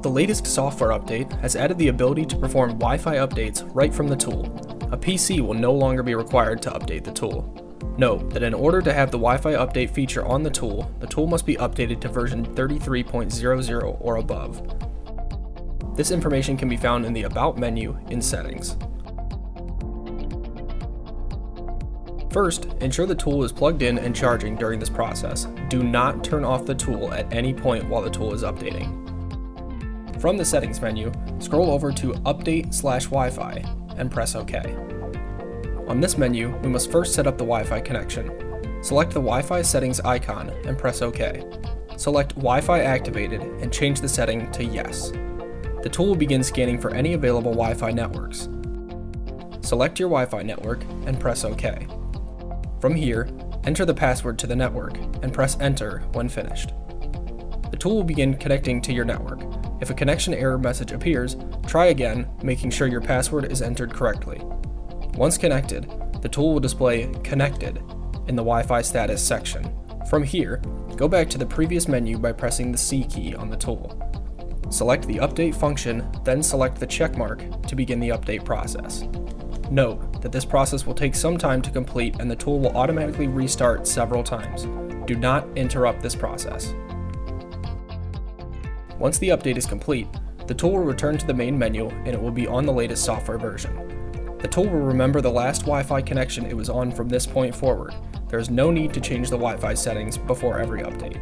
The latest software update has added the ability to perform Wi-Fi updates right from the tool. A PC will no longer be required to update the tool. Note that in order to have the Wi-Fi update feature on the tool must be updated to version 33.00 or above. This information can be found in the About menu in Settings. First, ensure the tool is plugged in and charging during this process. Do not turn off the tool at any point while the tool is updating. From the Settings menu, scroll over to Update/Wi-Fi and press OK. On this menu, we must first set up the Wi-Fi connection. Select the Wi-Fi settings icon and press OK. Select Wi-Fi activated and change the setting to Yes. The tool will begin scanning for any available Wi-Fi networks. Select your Wi-Fi network and press OK. From here, enter the password to the network and press Enter when finished. The tool will begin connecting to your network. If a connection error message appears, try again, making sure your password is entered correctly. Once connected, the tool will display Connected in the Wi-Fi status section. From here, go back to the previous menu by pressing the C key on the tool. Select the Update function, then select the check mark to begin the update process. Note that this process will take some time to complete and the tool will automatically restart several times. Do not interrupt this process. Once the update is complete, the tool will return to the main menu and it will be on the latest software version. The tool will remember the last Wi-Fi connection it was on from this point forward. There is no need to change the Wi-Fi settings before every update.